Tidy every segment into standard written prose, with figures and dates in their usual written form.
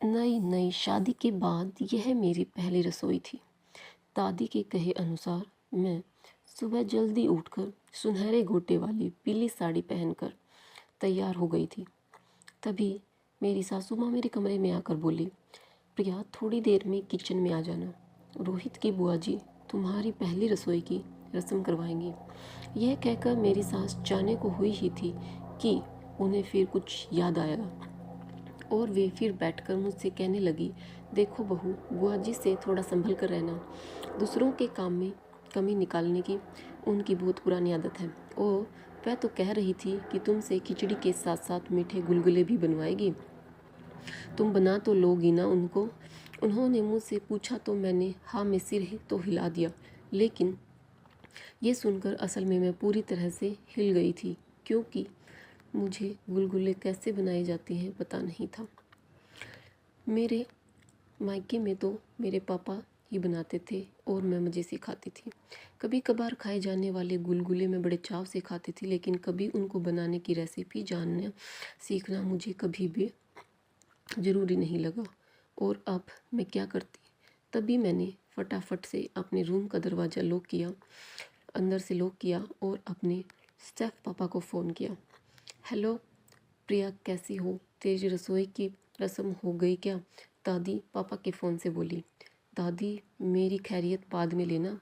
नई नई शादी के बाद यह मेरी पहली रसोई थी। दादी के कहे अनुसार मैं सुबह जल्दी उठकर सुनहरे गोटे वाली पीली साड़ी पहनकर तैयार हो गई थी। तभी मेरी सासू माँ मेरे कमरे में आकर बोली, प्रिया थोड़ी देर में किचन में आ जाना, रोहित की बुआ जी तुम्हारी पहली रसोई की रस्म करवाएंगी। यह कहकर मेरी सास जाने को हुई ही थी कि उन्हें फिर कुछ याद आएगा और वे फिर बैठकर मुझसे कहने लगी, देखो बहू, बुआ जी से थोड़ा संभल कर रहना। दूसरों के काम में कमी निकालने की उनकी बहुत पुरानी आदत है। और वह तो कह रही थी कि तुमसे खिचड़ी के साथ साथ मीठे गुलगुले भी बनवाएगी। तुम बना तो लोगी ना उनको। उन्होंने मुझसे पूछा तो मैंने हाँ में सिर तो हिला दिया, लेकिन ये सुनकर असल में मैं पूरी तरह से हिल गई थी, क्योंकि मुझे गुलगुले कैसे बनाए जाते हैं पता नहीं था। मेरे मायके में तो मेरे पापा ही बनाते थे और मैं मज़े से खाती थी। कभी कभार खाए जाने वाले गुलगुले मैं बड़े चाव से खाती थी, लेकिन कभी उनको बनाने की रेसिपी जानना सीखना मुझे कभी भी ज़रूरी नहीं लगा। और अब मैं क्या करती, तभी मैंने फटाफट से अपने रूम का दरवाज़ा लॉक किया, अंदर से लॉक किया और अपने स्टेफ पापा को फ़ोन किया। हेलो प्रिया, कैसी हो? तेरी रसोई की रस्म हो गई क्या? दादी पापा के फ़ोन से बोली। दादी मेरी खैरियत बाद में लेना,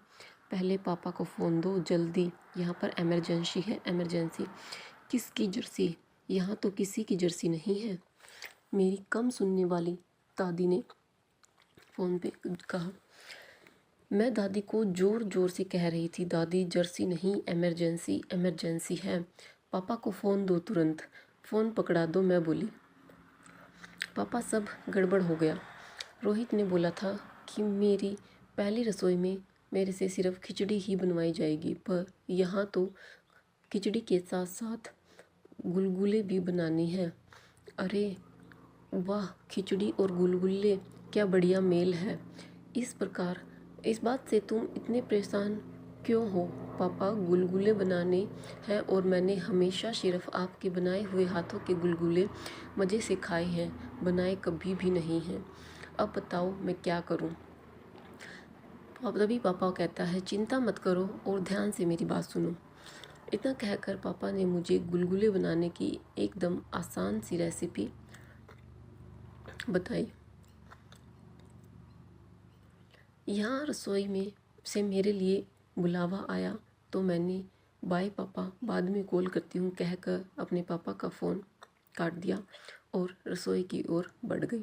पहले पापा को फ़ोन दो जल्दी, यहाँ पर एमरजेंसी है, एमरजेंसी। किसकी जर्सी? यहाँ तो किसी की जर्सी नहीं है, मेरी कम सुनने वाली दादी ने फ़ोन पे कहा। मैं दादी को ज़ोर ज़ोर से कह रही थी, दादी जर्सी नहीं, एमरजेंसी एमरजेंसी है, पापा को फ़ोन दो तुरंत, फ़ोन पकड़ा दो। मैं बोली, पापा सब गड़बड़ हो गया। रोहित ने बोला था कि मेरी पहली रसोई में मेरे से सिर्फ खिचड़ी ही बनवाई जाएगी, पर यहाँ तो खिचड़ी के साथ साथ गुलगुले भी बनाने हैं। अरे वाह, खिचड़ी और गुलगुले, क्या बढ़िया मेल है। इस बात से तुम इतने परेशान क्यों हो? पापा गुलगुले बनाने हैं और मैंने हमेशा सिर्फ आपके बनाए हुए हाथों के गुलगुले मज़े से खाए हैं, बनाए कभी भी नहीं हैं। अब बताओ मैं क्या करूं? तभी पापा कहता है, चिंता मत करो और ध्यान से मेरी बात सुनो। इतना कहकर पापा ने मुझे गुलगुले बनाने की एकदम आसान सी रेसिपी बताई। यहाँ रसोई में से मेरे लिए बुलावा आया तो मैंने बाय पापा बाद में कॉल करती हूँ कहकर अपने पापा का फ़ोन काट दिया और रसोई की ओर बढ़ गई।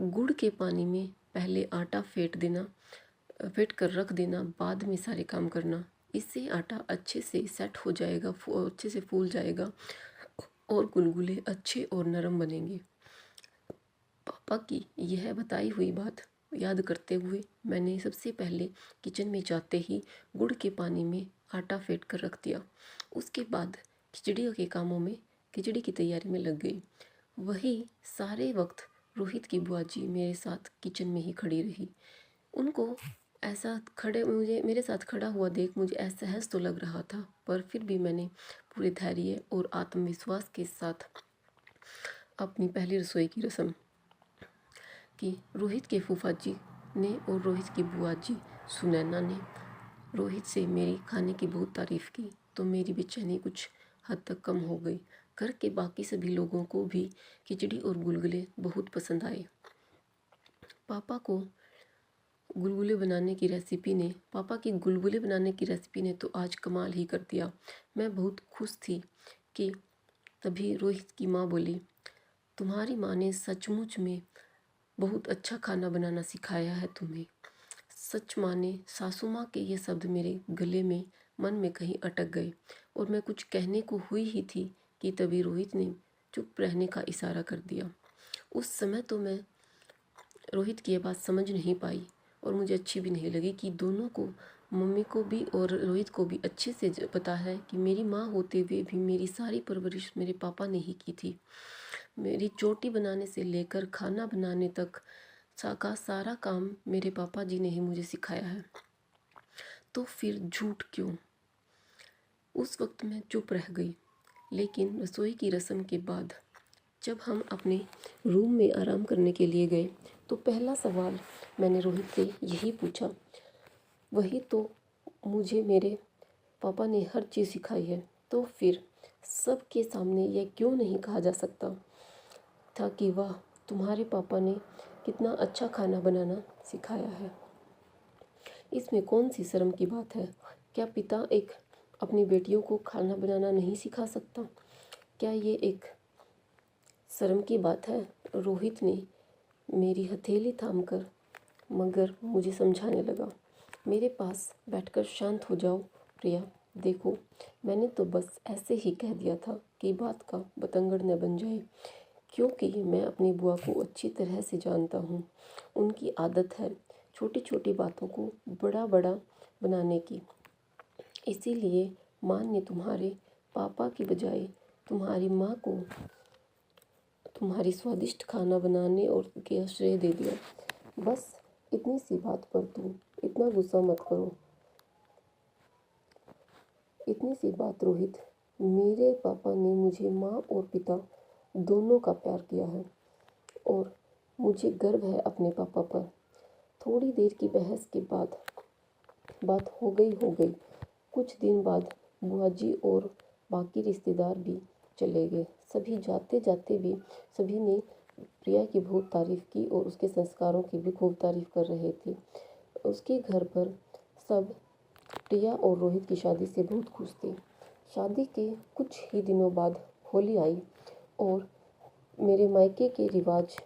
गुड़ के पानी में पहले आटा फेंट कर रख देना, बाद में सारे काम करना। इससे आटा अच्छे से सेट हो जाएगा, अच्छे से फूल जाएगा और गुलगुले अच्छे और नरम बनेंगे। पापा की यह बताई हुई बात याद करते हुए मैंने सबसे पहले किचन में जाते ही गुड़ के पानी में आटा फेंट कर रख दिया। उसके बाद खिचड़ी की तैयारी में लग गई। वही सारे वक्त रोहित की बुआ जी मेरे साथ किचन में ही खड़ी रही। उनको ऐसा खड़े मुझे मेरे साथ खड़ा हुआ देख मुझे असहज तो लग रहा था, पर फिर भी मैंने पूरे धैर्य और आत्मविश्वास के साथ अपनी पहली रसोई की रस्म कि रोहित के फूफा जी ने और रोहित की बुआ जी सुनैना ने रोहित से मेरी खाने की बहुत तारीफ़ की, तो मेरी बेचैनी कुछ हद तक कम हो गई। घर के बाकी सभी लोगों को भी खिचड़ी और गुलगुले बहुत पसंद आए। पापा की गुलगुले बनाने की रेसिपी ने तो आज कमाल ही कर दिया। मैं बहुत खुश थी कि तभी रोहित की माँ बोली, तुम्हारी माँ ने सचमुच में बहुत अच्छा खाना बनाना सिखाया है तुम्हें। सच माने सासू माँ के ये शब्द मेरे गले में मन में कहीं अटक गए और मैं कुछ कहने को हुई ही थी कि तभी रोहित ने चुप रहने का इशारा कर दिया। उस समय तो मैं रोहित की ये बात समझ नहीं पाई और मुझे अच्छी भी नहीं लगी कि दोनों को, मम्मी को भी और रोहित को भी अच्छे से पता है कि मेरी माँ होते हुए भी मेरी सारी परवरिश मेरे पापा ने ही की थी। मेरी चोटी बनाने से लेकर खाना बनाने तक का सारा काम मेरे पापा जी ने ही मुझे सिखाया है। तो फिर झूठ क्यों? उस वक्त मैं चुप रह गई, लेकिन रसोई की रस्म के बाद जब हम अपने रूम में आराम करने के लिए गए तो पहला सवाल मैंने रोहित से यही पूछा। वही तो मुझे मेरे पापा ने हर चीज़ सिखाई है, तो फिर सबके सामने यह क्यों नहीं कहा जा सकता था कि वाह, तुम्हारे पापा ने कितना अच्छा खाना बनाना सिखाया है। इसमें कौन सी शर्म की बात है? क्या पिता एक अपनी बेटियों को खाना बनाना नहीं सिखा सकता? क्या ये एक शर्म की बात है? रोहित ने मेरी हथेली थामकर मगर मुझे समझाने लगा। मेरे पास बैठकर शांत हो जाओ प्रिया, देखो मैंने तो बस ऐसे ही कह दिया था कि बात का बतंगड़ न बन जाए, क्योंकि मैं अपनी बुआ को अच्छी तरह से जानता हूँ। उनकी आदत है छोटी छोटी बातों को बड़ा बड़ा बनाने की। इसीलिए माँ ने तुम्हारे पापा की बजाय तुम्हारी माँ को तुम्हारी स्वादिष्ट खाना बनाने और के श्रेय दे दिया। बस इतनी सी बात पर तुम इतना गुस्सा मत करो। इतनी सी बात रोहित, मेरे पापा ने मुझे माँ और पिता दोनों का प्यार किया है और मुझे गर्व है अपने पापा पर। थोड़ी देर की बहस के बाद बात हो गई। कुछ दिन बाद बुआ जी और बाकी रिश्तेदार भी चले गए। सभी जाते जाते भी सभी ने प्रिया की बहुत तारीफ़ की और उसके संस्कारों की भी खूब तारीफ़ कर रहे थे। उसके घर पर सब प्रिया और रोहित की शादी से बहुत खुश थे। शादी के कुछ ही दिनों बाद होली आई और मेरे मायके के रिवाज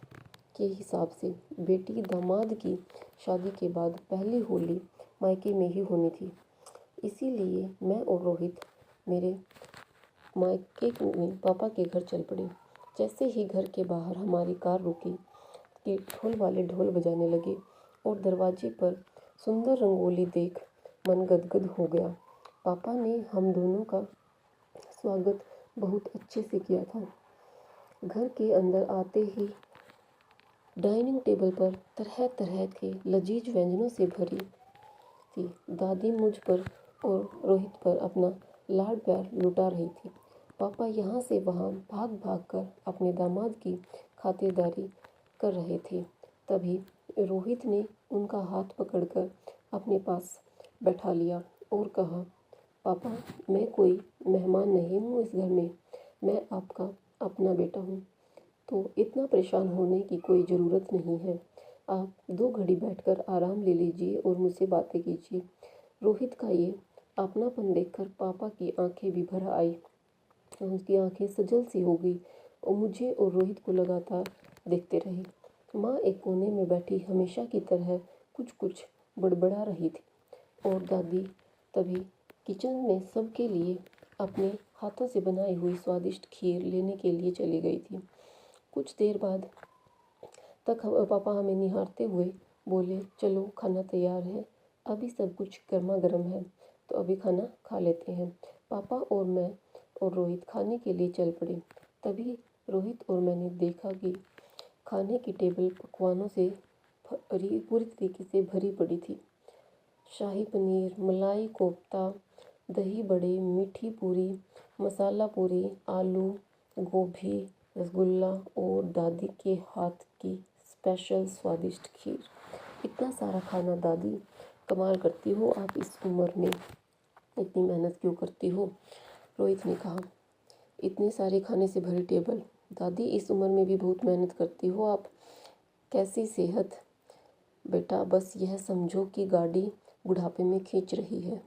के हिसाब से बेटी दामाद की शादी के बाद पहली होली मायके में ही होनी थी। इसीलिए मैं और रोहित मेरे मायके में पापा के घर चल पड़े। जैसे ही घर के बाहर हमारी कार रुकी कि ढोल वाले ढोल बजाने लगे और दरवाजे पर सुंदर रंगोली देख मन गदगद हो गया। पापा ने हम दोनों का स्वागत बहुत अच्छे से किया था। घर के अंदर आते ही डाइनिंग टेबल पर तरह तरह के लजीज व्यंजनों से भरी थी। दादी मुझ पर और रोहित पर अपना लाड प्यार लुटा रही थी। पापा यहाँ से वहाँ भाग भाग कर अपने दामाद की खातिरदारी कर रहे थे। तभी रोहित ने उनका हाथ पकड़कर अपने पास बैठा लिया और कहा, पापा मैं कोई मेहमान नहीं हूँ इस घर में, मैं आपका अपना बेटा हूँ, तो इतना परेशान होने की कोई ज़रूरत नहीं है। आप 2 घड़ी बैठकर आराम ले लीजिए और मुझसे बातें कीजिए। रोहित का ये अपनापन देखकर पापा की आंखें भी भर आई। उनकी आंखें सजल सी हो गई और मुझे और रोहित को लगातार देखते रहे। माँ एक कोने में बैठी हमेशा की तरह कुछ कुछ बड़बड़ा रही थी और दादी तभी किचन में सबके लिए अपने हाथों से बनाई हुई स्वादिष्ट खीर लेने के लिए चली गई थी। कुछ देर बाद तक पापा हमें निहारते हुए बोले, चलो खाना तैयार है, अभी सब कुछ गर्मा गर्म है, तो अभी खाना खा लेते हैं। पापा और मैं और रोहित खाने के लिए चल पड़े। तभी रोहित और मैंने देखा कि खाने की टेबल पकवानों से पूरी तरीके से भरी पड़ी थी। शाही पनीर, मलाई कोफ्ता, दही बड़े, मीठी पूरी, मसाला पूरी, आलू गोभी, रसगुल्ला और दादी के हाथ की स्पेशल स्वादिष्ट खीर। इतना सारा खाना दादी, कमाल करती हो आप, इस उम्र में इतनी मेहनत क्यों करती हो? रोहित ने कहा। इतने सारे खाने से भरी टेबल, दादी इस उम्र में भी बहुत मेहनत करती हो आप, कैसी सेहत? बेटा बस यह समझो कि गाड़ी बुढ़ापे में खींच रही है।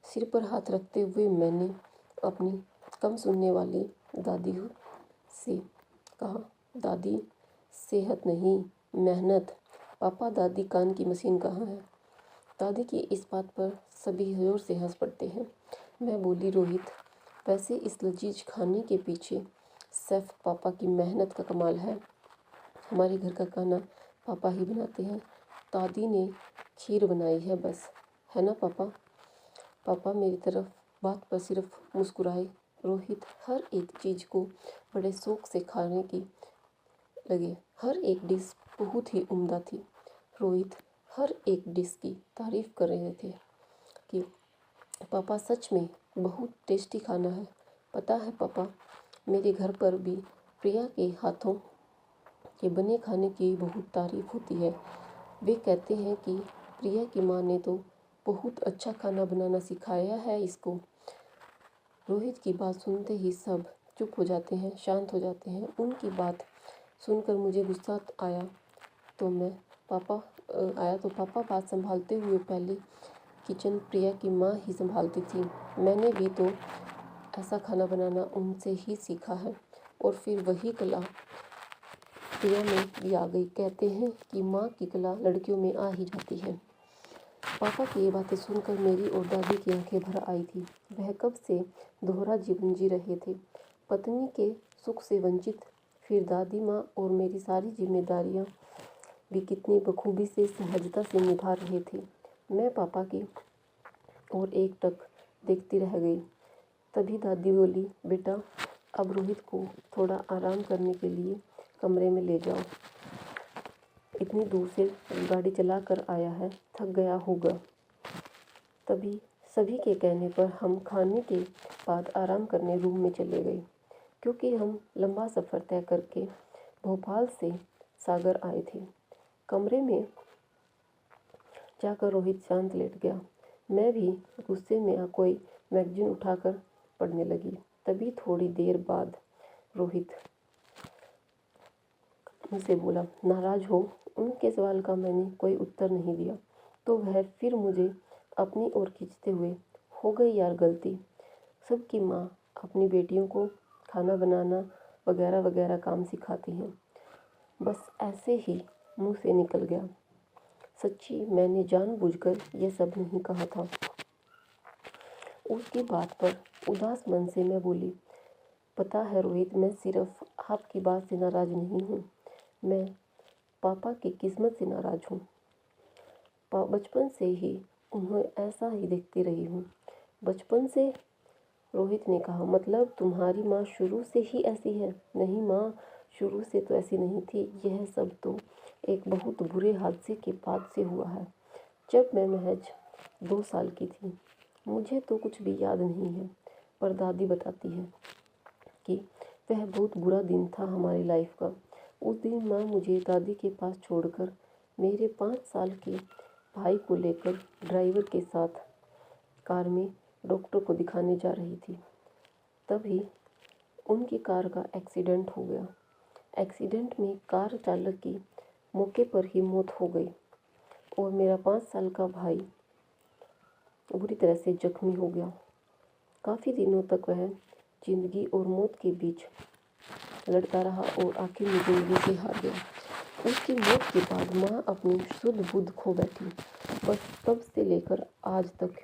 सिर पर हाथ रखते हुए मैंने अपनी कम सुनने वाली दादी से कहा, दादी सेहत नहीं मेहनत। पापा दादी कान की मशीन कहाँ है? दादी की इस बात पर सभी जोर से हंस पड़ते हैं। मैं बोली, रोहित वैसे इस लजीज खाने के पीछे सिर्फ पापा की मेहनत का कमाल है। हमारे घर का खाना पापा ही बनाते हैं, दादी ने खीर बनाई है बस, है ना पापा? पापा मेरी तरफ बात पर सिर्फ मुस्कुराए। रोहित हर एक चीज़ को बड़े शौक से खाने की लगे। हर एक डिश बहुत ही उम्दा थी। रोहित हर एक डिश की तारीफ़ कर रहे थे कि पापा सच में बहुत टेस्टी खाना है। पता है पापा, मेरे घर पर भी प्रिया के हाथों के बने खाने की बहुत तारीफ होती है। वे कहते हैं कि प्रिया की माँ ने तो बहुत अच्छा खाना बनाना सिखाया है इसको। रोहित की बात सुनते ही सब चुप हो जाते हैं, शांत हो जाते हैं। उनकी बात सुनकर मुझे गुस्सा आया तो पापा बात संभालते हुए पहले किचन प्रिया की माँ ही संभालती थी। मैंने भी तो ऐसा खाना बनाना उनसे ही सीखा है और फिर वही कला प्रिया में भी आ गई। कहते हैं कि माँ की कला लड़कियों में आ ही जाती है। पापा की ये बातें सुनकर मेरी और दादी की आंखें भर आई थी। वह कब से दोहरा जीवन जी रहे थे, पत्नी के सुख से वंचित, फिर दादी माँ और मेरी सारी जिम्मेदारियाँ भी कितनी बखूबी से सहजता से निभा रहे थे। मैं पापा की और एकटक देखती रह गई। तभी दादी बोली, बेटा अब रोहित को थोड़ा आराम करने के लिए कमरे में ले जाओ। इतनी दूर से गाड़ी चला कर आया है, थक गया होगा। तभी सभी के कहने पर हम खाने के बाद आराम करने रूम में चले गए, क्योंकि हम लंबा सफ़र तय करके भोपाल से सागर आए थे। कमरे में जाकर रोहित शांत लेट गया। मैं भी गुस्से में कोई मैगजीन उठाकर पढ़ने लगी। तभी थोड़ी देर बाद रोहित मुझसे बोला, नाराज़ हो? उनके सवाल का मैंने कोई उत्तर नहीं दिया तो वह फिर मुझे अपनी ओर खींचते हुए, हो गई यार गलती। सबकी माँ अपनी बेटियों को खाना बनाना वगैरह वगैरह काम सिखाती हैं। बस ऐसे ही मुंह से निकल गया। सच्ची मैंने जानबूझकर यह सब नहीं कहा था। उसकी बात पर उदास मन से मैं बोली, पता है रोहित, मैं सिर्फ आपकी बात से नाराज़ नहीं हूँ, मैं पापा की किस्मत से नाराज़ हूँ। बचपन से ही उन्हें ऐसा ही देखती रही हूँ। बचपन से? रोहित ने कहा, मतलब तुम्हारी माँ शुरू से ही ऐसी है? नहीं माँ, शुरू से तो ऐसी नहीं थी। यह सब तो एक बहुत बुरे हादसे के बाद से हुआ है, जब मैं महज 2 साल की थी। मुझे तो कुछ भी याद नहीं है, पर दादी बताती है कि वह बहुत बुरा दिन था हमारी लाइफ का। उस दिन माँ मुझे दादी के पास छोड़कर मेरे 5 साल के भाई को लेकर ड्राइवर के साथ कार में डॉक्टर को दिखाने जा रही थी। तभी उनकी कार का एक्सीडेंट हो गया। एक्सीडेंट में कार चालक की मौके पर ही मौत हो गई और मेरा 5 साल का भाई बुरी तरह से जख्मी हो गया। काफ़ी दिनों तक वह जिंदगी और मौत के बीच लड़ता रहा और आखिर में जिंदगी से हार गया। उसकी मौत के बाद माँ अपनी शुद्ध बुद्ध खो बैठी। बस तब से लेकर आज तक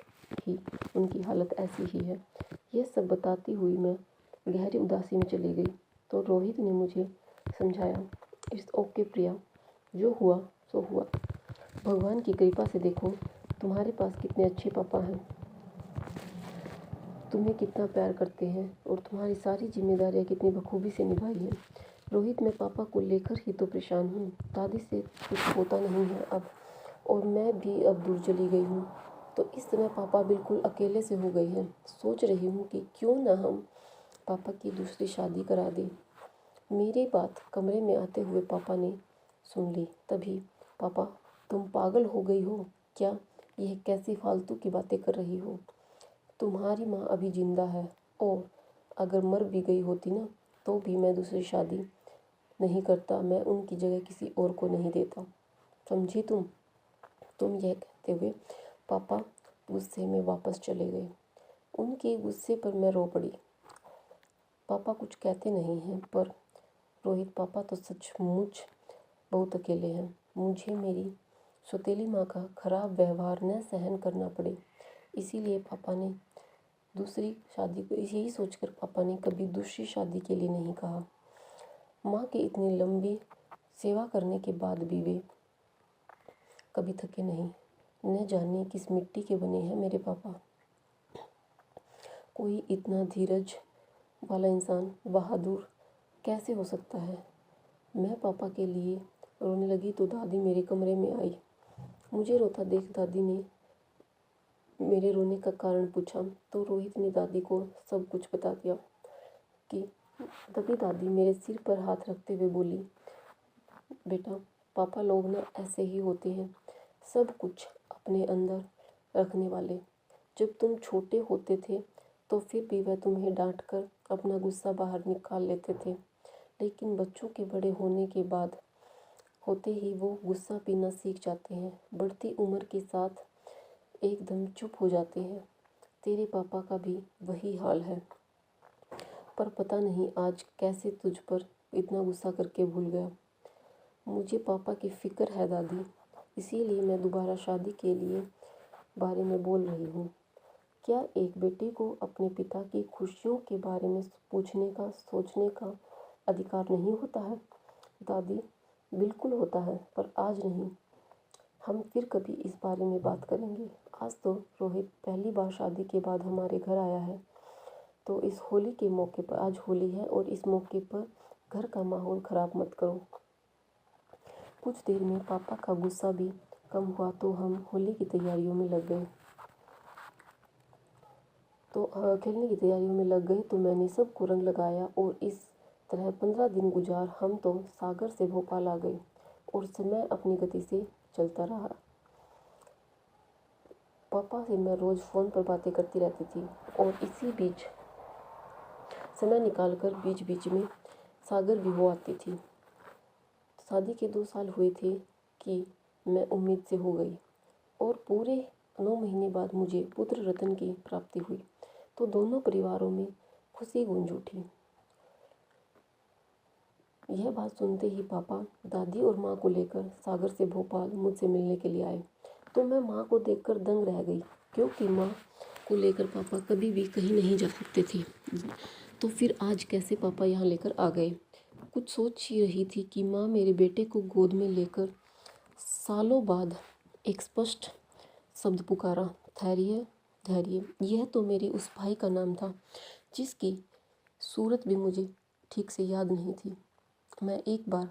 ही उनकी हालत ऐसी ही है। यह सब बताती हुई मैं गहरी उदासी में चली गई तो रोहित ने मुझे समझाया, इट्स ओके प्रिया, जो हुआ सो हुआ। भगवान की कृपा से देखो तुम्हारे पास कितने अच्छे पापा हैं, तुम्हें कितना प्यार करते हैं और तुम्हारी सारी जिम्मेदारियां कितनी बखूबी से निभाई हैं। रोहित, मैं पापा को लेकर ही तो परेशान हूँ। दादी से कुछ होता नहीं है अब, और मैं भी अब दूर चली गई हूँ, तो इस समय पापा बिल्कुल अकेले से हो गए हैं। सोच रही हूँ कि क्यों ना हम पापा की दूसरी शादी करा दें। मेरी बात कमरे में आते हुए पापा ने सुन ली। तभी, पापा तुम पागल हो गई हो क्या? यह कैसी फालतू की बातें कर रही हो? तुम्हारी माँ अभी जिंदा है, और अगर मर भी गई होती ना तो भी मैं दूसरी शादी नहीं करता। मैं उनकी जगह किसी और को नहीं देता, समझी तुम यह कहते हुए पापा गुस्से में वापस चले गए। उनके गुस्से पर मैं रो पड़ी। पापा कुछ कहते नहीं हैं, पर रोहित, पापा तो सचमुच बहुत अकेले हैं। मुझे मेरी सौतेली माँ का खराब व्यवहार न सहन करना पड़े, इसीलिए पापा ने दूसरी शादी को, यही सोचकर पापा ने कभी दूसरी शादी के लिए नहीं कहा। माँ की इतनी लंबी सेवा करने के बाद भी वे कभी थके नहीं। न जाने किस मिट्टी के बने हैं मेरे पापा। कोई इतना धीरज वाला इंसान बहादुर कैसे हो सकता है? मैं पापा के लिए रोने लगी तो दादी मेरे कमरे में आई। मुझे रोता देख दादी ने मेरे रोने का कारण पूछा तो रोहित ने दादी को सब कुछ बता दिया कि तभी दादी मेरे सिर पर हाथ रखते हुए बोली, बेटा, पापा लोग ना ऐसे ही होते हैं, सब कुछ अपने अंदर रखने वाले। जब तुम छोटे होते थे तो फिर भी वह तुम्हें डांट कर अपना गुस्सा बाहर निकाल लेते थे, लेकिन बच्चों के बड़े होने के बाद होते ही वो गुस्सा पीना सीख जाते हैं। बढ़ती उम्र के साथ एकदम चुप हो जाते हैं। तेरे पापा का भी वही हाल है, पर पता नहीं आज कैसे तुझ पर इतना गुस्सा करके भूल गया। मुझे पापा की फ़िक्र है दादी, इसीलिए मैं दोबारा शादी के लिए बारे में बोल रही हूँ। क्या एक बेटे को अपने पिता की खुशियों के बारे में पूछने का, सोचने का अधिकार नहीं होता है? दादी, बिल्कुल होता है, पर आज नहीं। हम फिर कभी इस बारे में बात करेंगे। आज तो रोहित पहली बार शादी के बाद हमारे घर आया है, तो इस होली के मौके पर, आज होली है और इस मौके पर घर का माहौल ख़राब मत करो। कुछ देर में पापा का गुस्सा भी कम हुआ तो हम होली की तैयारियों में लग गए। खेलने की तैयारियों में लग गए तो मैंने सबको रंग लगाया और इस तरह 15 दिन गुजार हम तो सागर से भोपाल आ गए और समय अपनी गति से चलता रहा। पापा से मैं रोज़ फ़ोन पर बातें करती रहती थी और इसी बीच समय निकालकर बीच बीच में सागर भी हो आती थी। शादी के 2 साल हुए थे कि मैं उम्मीद से हो गई और पूरे 9 महीने बाद मुझे पुत्र रत्न की प्राप्ति हुई, तो दोनों परिवारों में खुशी गूंज उठी। यह बात सुनते ही पापा दादी और माँ को लेकर सागर से भोपाल मुझसे मिलने के लिए आए, तो मैं माँ को देखकर दंग रह गई, क्योंकि माँ को लेकर पापा कभी भी कहीं नहीं जा सकते थे। तो फिर आज कैसे पापा यहाँ लेकर आ गए? कुछ सोच ही रही थी कि माँ मेरे बेटे को गोद में लेकर सालों बाद एक स्पष्ट शब्द पुकारा, धैर्य धैर्य। यह तो मेरे उस भाई का नाम था जिसकी सूरत भी मुझे ठीक से याद नहीं थी। मैं एक बार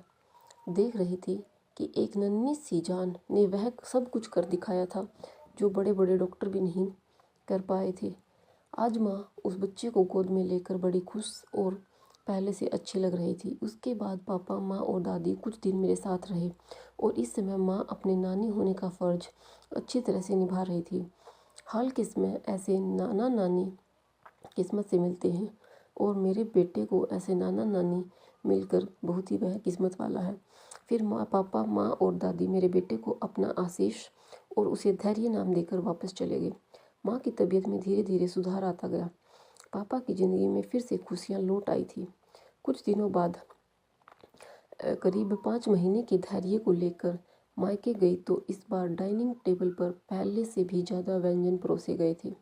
देख रही थी कि एक नन्ही सी जान ने वह सब कुछ कर दिखाया था जो बड़े बड़े डॉक्टर भी नहीं कर पाए थे। आज माँ उस बच्चे को गोद में लेकर बड़ी खुश और पहले से अच्छी लग रही थी। उसके बाद पापा, माँ और दादी कुछ दिन मेरे साथ रहे और इस समय माँ अपने नानी होने का फ़र्ज अच्छी तरह से निभा रही थी। हाल किस्में ऐसे नाना नानी किस्मत से मिलते हैं और मेरे बेटे को ऐसे नाना नानी मिलकर बहुत ही वह किस्मत वाला है। फिर पापा, माँ और दादी मेरे बेटे को अपना आशीष और उसे धैर्य नाम देकर वापस चले गए। माँ की तबीयत में धीरे धीरे सुधार आता गया। पापा की ज़िंदगी में फिर से खुशियाँ लौट आई थी। कुछ दिनों बाद करीब 5 महीने के धैर्य को लेकर मायके गई तो इस बार डाइनिंग टेबल पर पहले से भी ज़्यादा व्यंजन परोसे गए थे।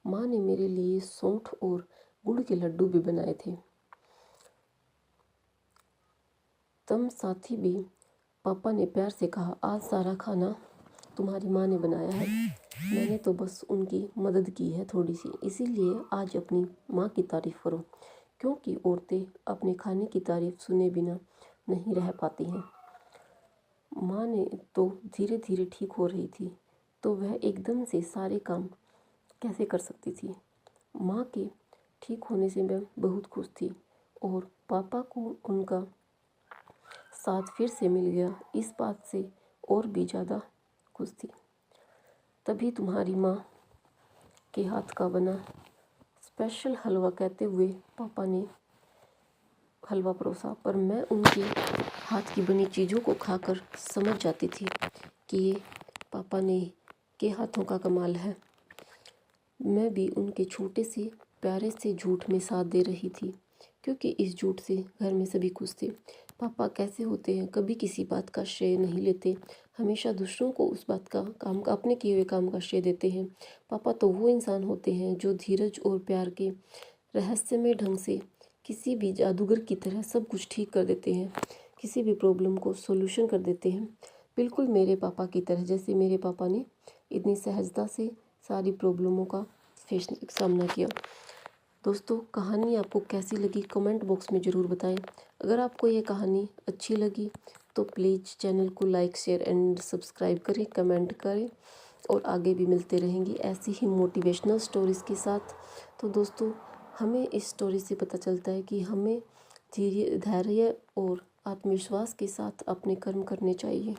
माँ ने मेरे लिए सौंठ और गुड़ के लड्डू भी बनाए थे। तब साथी भी पापा ने प्यार से कहा, आज सारा खाना तुम्हारी माँ ने बनाया है, मैंने तो बस उनकी मदद की है थोड़ी सी, इसीलिए आज अपनी माँ की तारीफ़ करो, क्योंकि औरतें अपने खाने की तारीफ़ सुने बिना नहीं रह पाती हैं। माँ ने तो धीरे धीरे ठीक हो रही थी, तो वह एकदम से सारे काम कैसे कर सकती थी। माँ के ठीक होने से मैं बहुत खुश थी और पापा को उनका साथ फिर से मिल गया, इस बात से और भी ज़्यादा खुश थी। तभी तुम्हारी माँ के हाथ का बना स्पेशल हलवा कहते हुए पापा ने हलवा परोसा, पर मैं उनके हाथ की बनी चीज़ों को खाकर समझ जाती थी कि ये पापा ने के हाथों का कमाल है। मैं भी उनके छोटे से प्यारे से झूठ में साथ दे रही थी, क्योंकि इस झूठ से घर में सभी खुश थे। पापा कैसे होते हैं, कभी किसी बात का श्रेय नहीं लेते, हमेशा दूसरों को उस बात का काम का अपने किए हुए काम का श्रेय देते हैं। पापा तो वो इंसान होते हैं जो धीरज और प्यार के रहस्यमय ढंग से किसी भी जादूगर की तरह सब कुछ ठीक कर देते हैं, किसी भी प्रॉब्लम को सॉल्यूशन कर देते हैं, बिल्कुल मेरे पापा की तरह, जैसे मेरे पापा ने इतनी सहजता से सारी प्रॉब्लमों का सामना किया। दोस्तों, कहानी आपको कैसी लगी कमेंट बॉक्स में ज़रूर बताएं। अगर आपको ये कहानी अच्छी लगी तो प्लीज़ चैनल को लाइक, शेयर एंड सब्सक्राइब करें, कमेंट करें और आगे भी मिलते रहेंगे ऐसी ही मोटिवेशनल स्टोरीज़ के साथ। तो दोस्तों, हमें इस स्टोरी से पता चलता है कि हमें धैर्य और आत्मविश्वास के साथ अपने कर्म करने चाहिए।